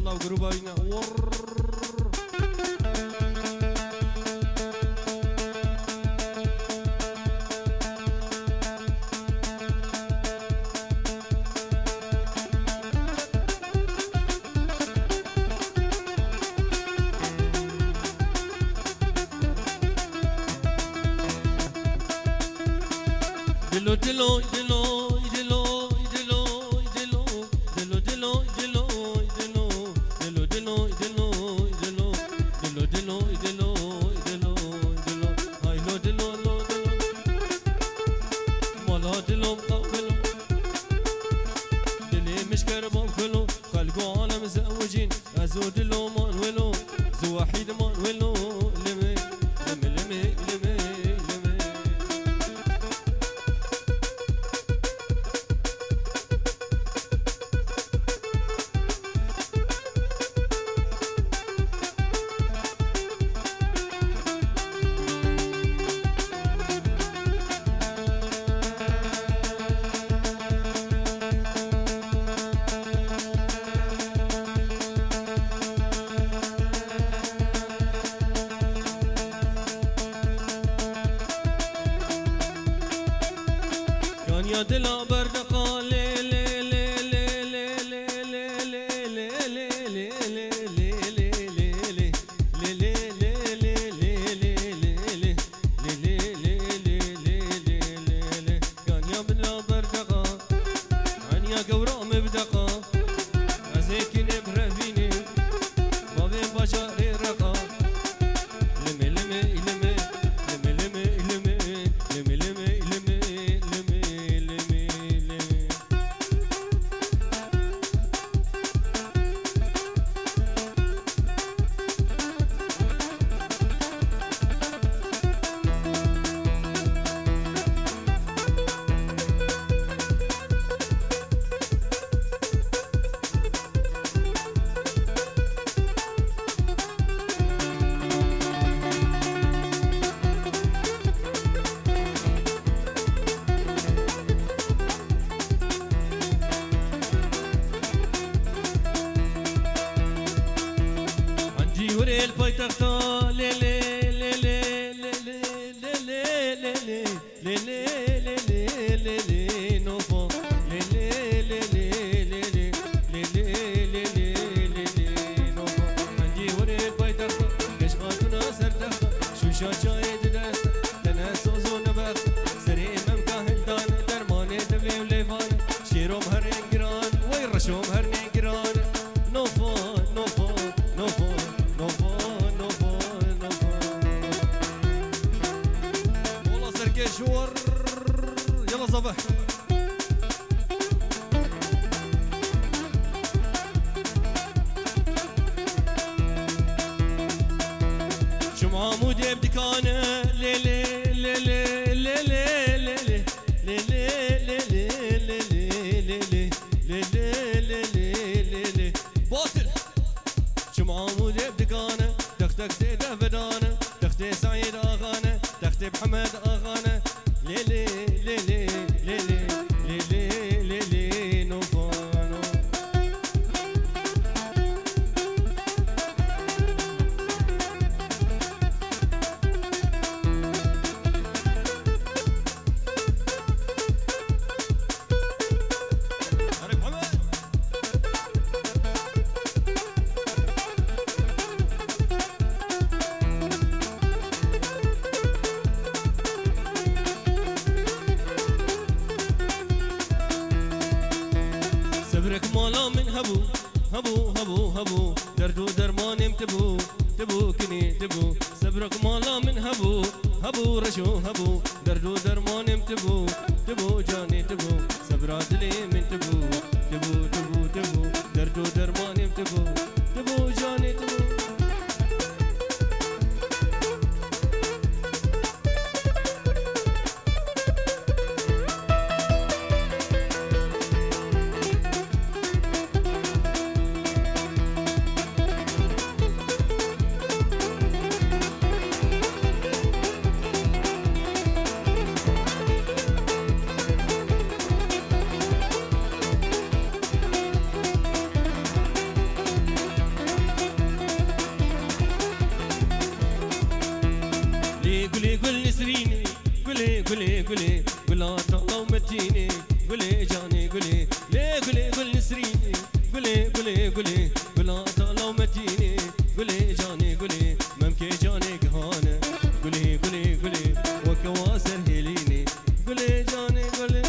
الله وقرباينا دلو دلو دلو دلو دلو دلو دلو دلو دلو دلو دلو دلو دلو دلو دلو دلو دلو دلو دلو هاي لو دلو لو دلو مالا دلو مقابلو دلي مش كربان كلو خلقو عالم زوجين ازو دلو مانولو زو وحيد مانولو لمي لمي لمي لمي يا دلا بردقا لي لي لي لي لي لي لي لي لي لي لي لي كان يا بلا بردقا عن يا قورا مبدقا ازيكي نبرفيني ما بين بشاري رقا لمي لمي لمي لمي لمي لمي لمي لمي وري البيتخت لي لي لي لي لي لي لي لي لي لي لي نوفو لي لي لي لي لي لي لي لي نوفو عندي وري البيتخت ليش خاطنا سرتخت شو شاي دست انا سوزو نبخت سري ممكاهل دان درماني دبلي وليفان شيروم هرين جران وي رشوم هرين جران نوفو نوفو نوفو شور يلا صباح شمعة مودي بدكانة لي لي لي لي لي لي لي لي لي لي لي لي باطل شمعة مودي بدكانة تختي دفدانة تختي سعيد اغانة تختي بحمد اغانة ليلي ليلي ليلي ليلي ليلي نوفانو صبرك مالا من هبو هبو هبو هبو دردو درمان تبو تبو كني تبو صبرك مالا من هبو هبو رشو هبو دردو درمان تبو تبو جاني تبو صبرا دلي من تبو تبو تبو تبو دردو درمان تبو تبو جاني تبو قولي قول نسريني قولي قولي قولي قول طالع ومتيني قولي جاني قولي ليه قولي قول نسريني قولي قولي قولي قول طالع ومتيني قولي جاني قولي ممكن جاني كهانه قولي قولي قولي وكواسر هيليني قولي جاني قولي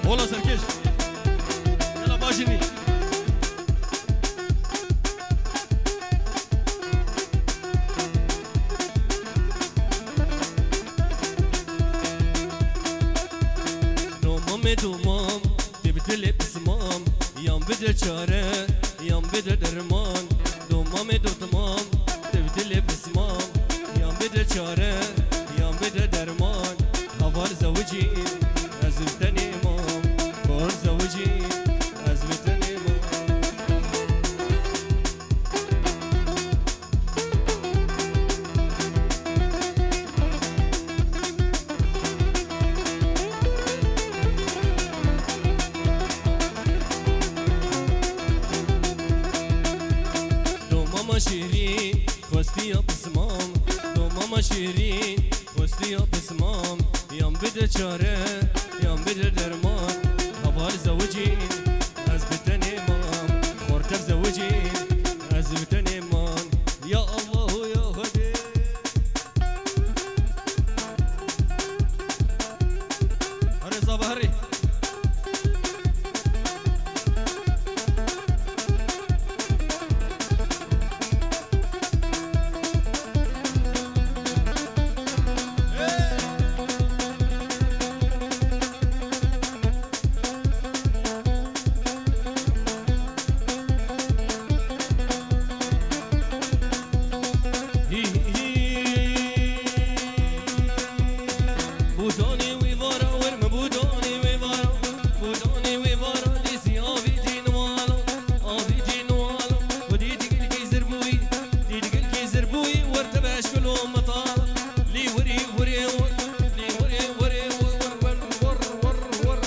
والله سركش يلا باجني دومام دومام تبدل بسمام يام بدر چاره يام بدر درمان دومام دومام تبدل بسمام يام بدر چاره يام بدر درمان حوال زوجين أزمتني مام بور زوجين أزمتني مام دو ماما شيرين خوستي يا بسمام دو ماما شيرين خوستي يا بسمام يام بده چاره يام بده درمان حوال زوجين أزبتني مام خورتك زوجين أزبتني مام يا الله يا هدي هري صباح هري بوداني ويفارا ورم بوداني ويفارا بوداني ويفارا ليسي آفيتي نوالا آفيتي نوالا ودي تقل كي زربوي دي تقل كي زربوي وارتباش كلهم مطالا لي وري وري ور لي وري وري ور ور ور ور ور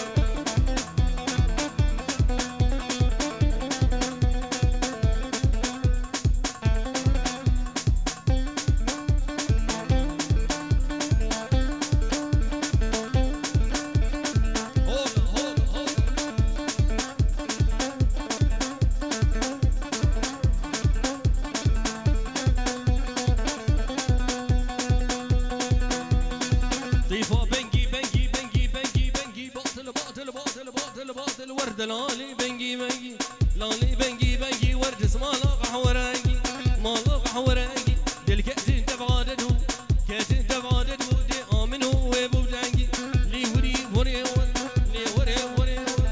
طيفة بنجي بنجي بنجي بنجي بنجي باطل باطل باطل باطل باطل ورد لالي بنجي بنجي لالي بنجي بنجي ورد اسمه لاقح ورقي ما لاقح ورقي دل كأتين تبعادده كأتين تبعادده دي آمنه ويبو بلانجي لي وري وري ور لي وري وري ور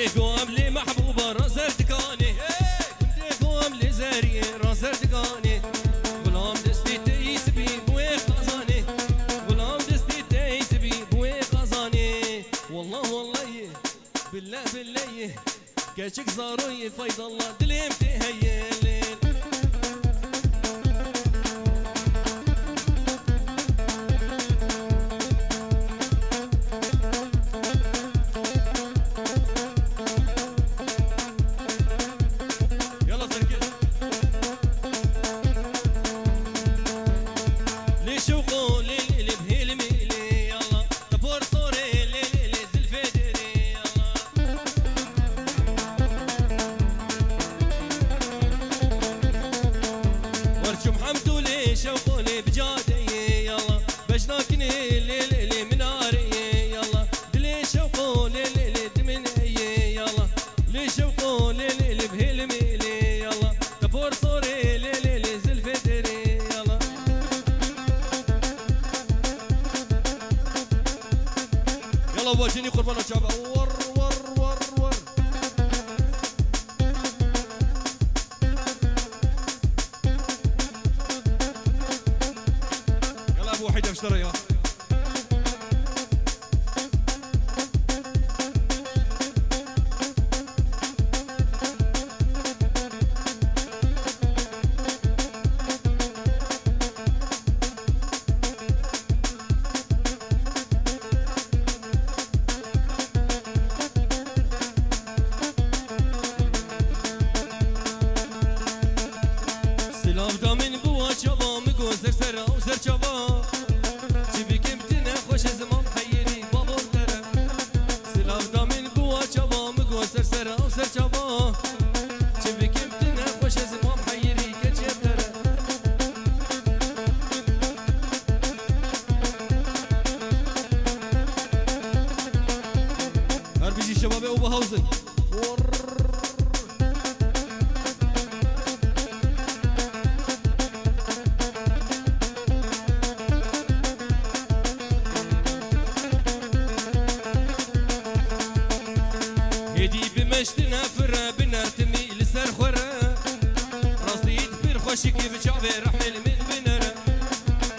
ديكم لي محبوبة رازر دكاني ديكم لي زاري رازر دكاني غلام دستي تيسبي بوي خزاني غلام دستي تيسبي بوي خزاني والله والله بالله بالله كاشك زاروي فايد الله دليم تهيلين شوقوني بجادي يلا بشناكني ليلي مناري يلا دلي شوقوني ليلي دمني يلا لي شوقوني ليلي بهلميلي يلا كبور صوري ليلي زلفدري يلا يلا واجيني قربان الشعب ور ور ور ور وحيدة اشتريها سلاف دامن بوا شبا مگو زر سرا و زر شبا سر سر او سر چابا چه بکم تنه خوش از ما محیری که چه بتره هر بیجی شبابه او بهاوزن مشتنا فرا بنرتمي لسر خورا رصيد بير خوشكي بشعبي رحمل من بنرا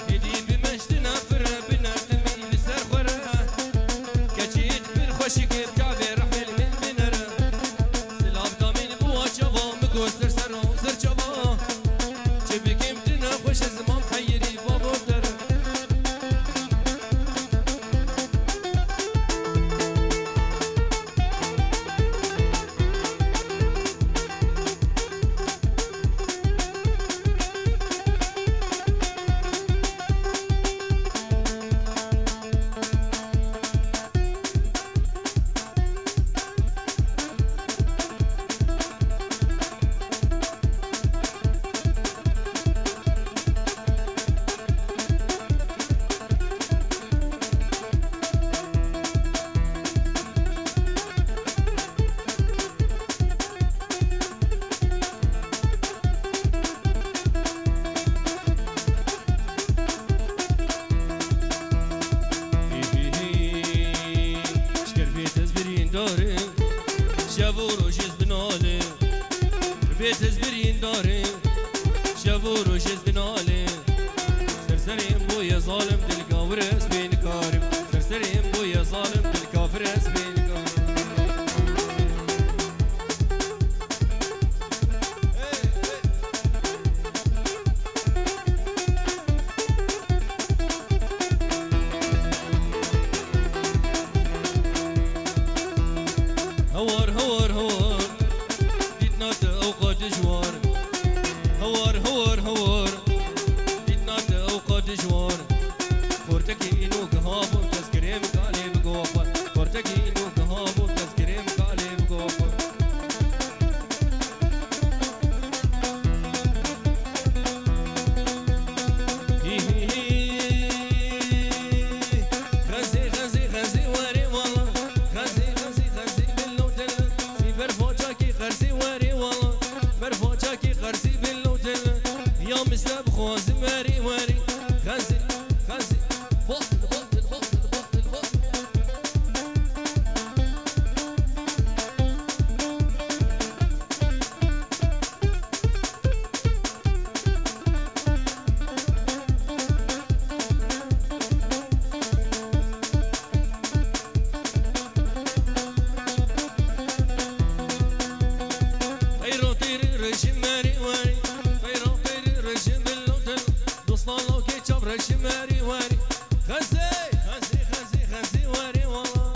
هدي بمشتنا فرا بنرتمي لسر خورا كشيد بير خوشكي بشعبي رحمل من بنرا سلاف دامين بوا شبا مقو سر سر سر شبا شبكي متنا خوش زمان حيري بابو درا بيت زبرين داري شافور وجز دنالي سرسرين بويا ظالم دلقاور اسمين كارم سرسرين بويا ظالم دلقاور اسمين كارم هور هور هور ديتنا اوقات جوار هور هور هور ديتنا اوقات جوار خورتكي انو كهابو تذكري مقالي بقوفر خورتكي انو كهابو تذكري مقالي بقوفر غزي غزي غزي وري والله غزي غزي غزي باللوتل سيبر فوتشاكي غرزي وري والله مرفوتشاكي غرزي باللوتل يا مستبخوز وري وري غزي شماري واري خزي خزي خزي خزي واري والله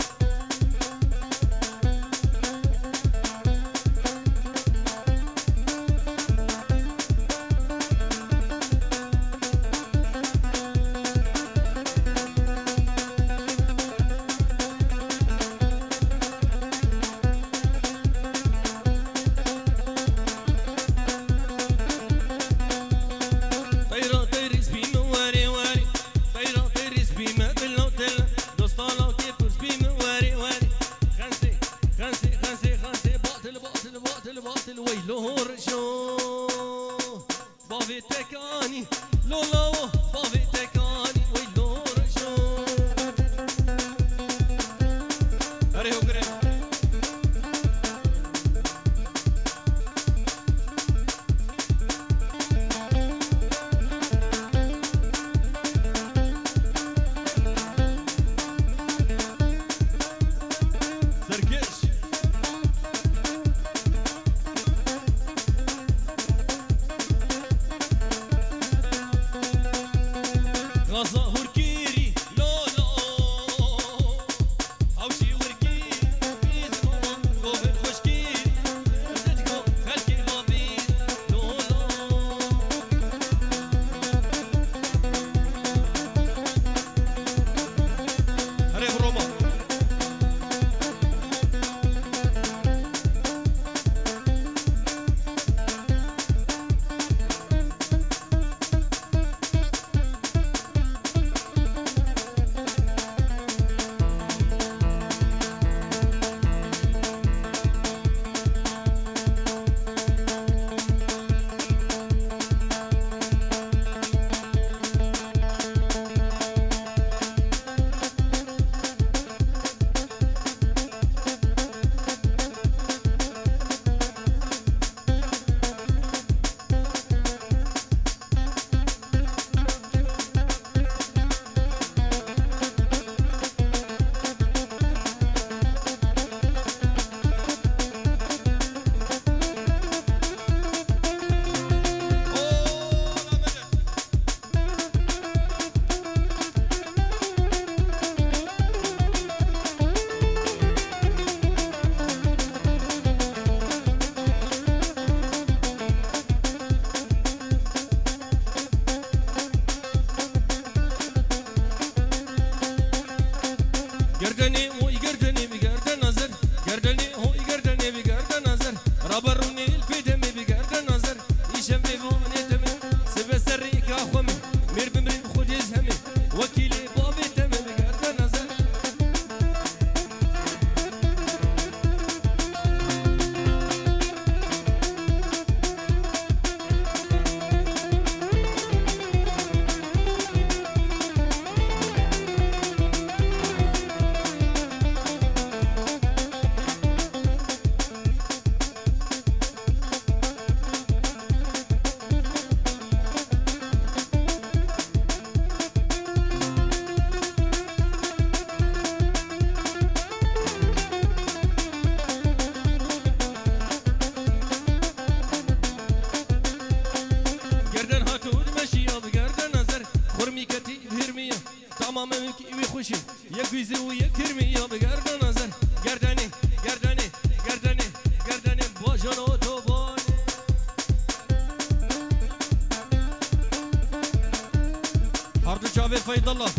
فيض الله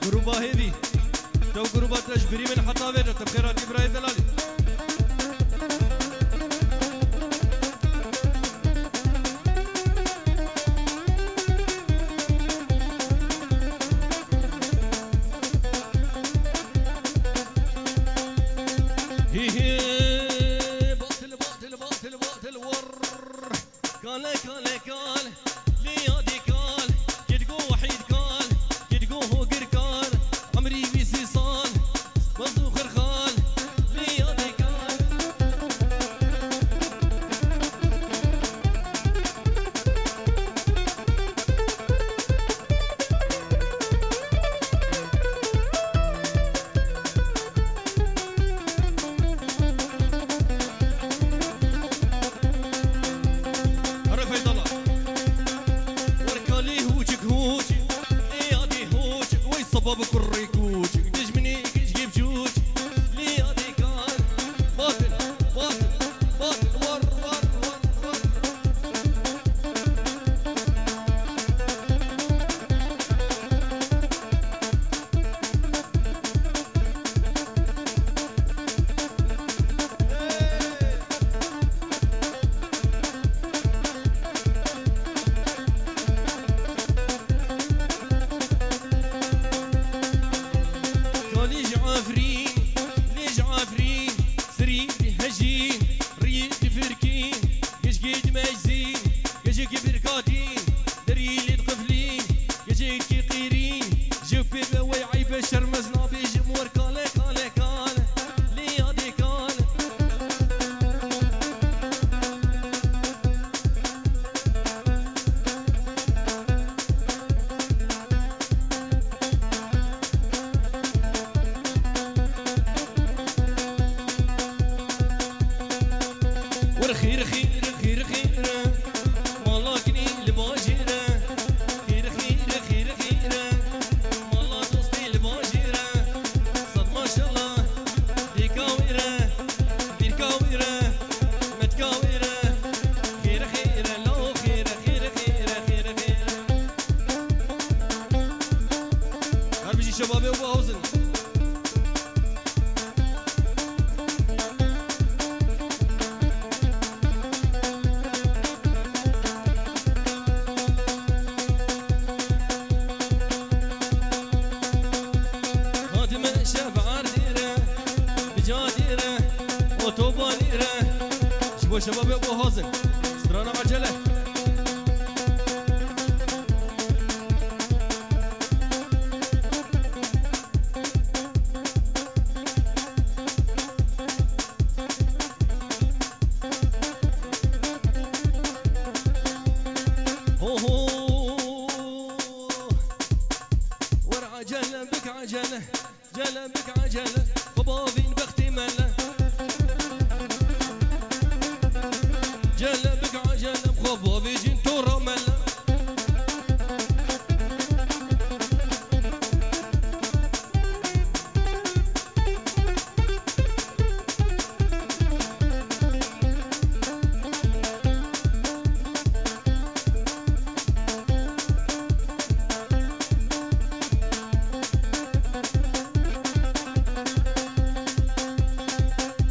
جروبا هيفي تو جروبا تجبري من حطابه تبخيرات ابراهيم دلالي خير خير خير خير مالكني لباجيرة خير خير خير خير مالا دوستي لباجيرة صد ما شاء الله ديكاويرة ديكاويرة متكاويرة خير خير لو خير خير خير خير خير هل بيجي شبابي وابو هوزن شباب ابو هازن استرانا عجله هو ور عجله بك عجله جله بك عجله خبابين بختي مله جلبك عجلب خبو بيجين تورا ملا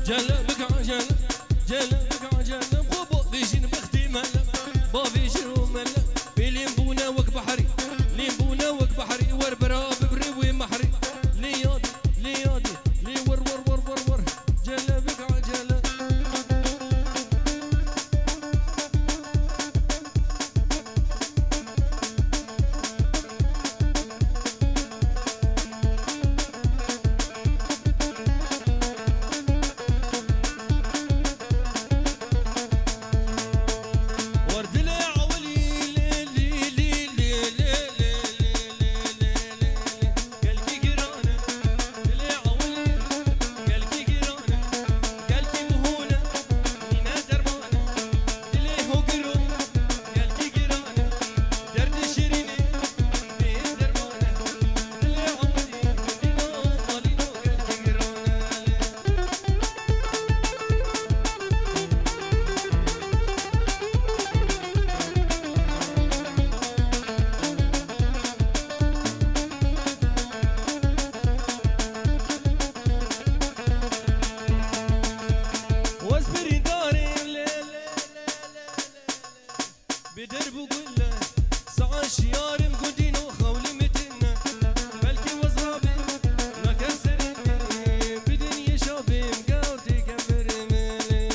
جلبك عجلب جلبك عجلب بيجين بختي ملا بابي جرو ملا بليمبونا وك بحري ليمبونا وك بحري وربرا ببري محري ليادي ليادي لي ور ور ور ور ور جلبك عجلة بدرب وقله ساعة شيارم قدين وخولي متنا بلكي وزرابي ما كان سريني بدنيا شابي مقاوتي كبر مالي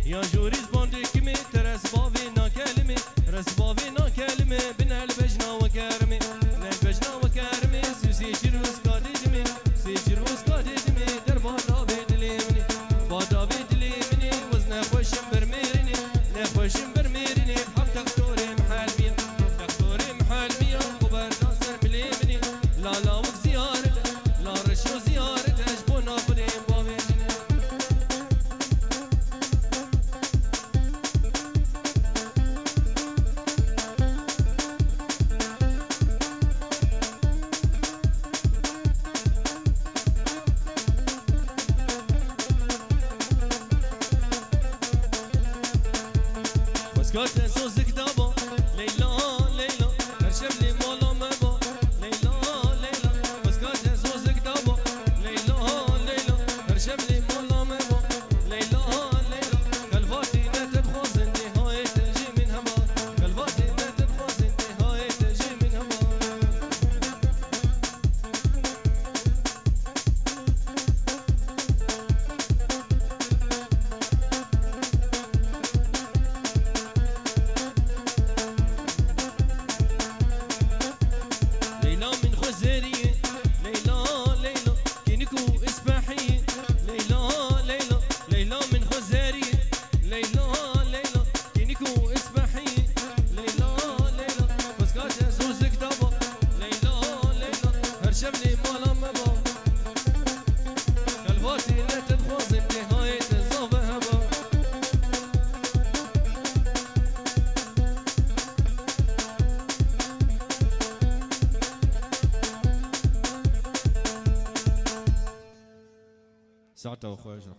يا جوريز باندي كمي مسكات صوصك دابا ليلى ليلى هرشم لي مولا مبا ليلى ليلى مسكات صوصك دابا ليلى ليلى هرشم لي مولا مبا ليلى ليلى قلباتي لا تبخز النهاية تجي من هما قلباتي لا تبخز النهاية تجي من هما ساعتها اخويا اجرح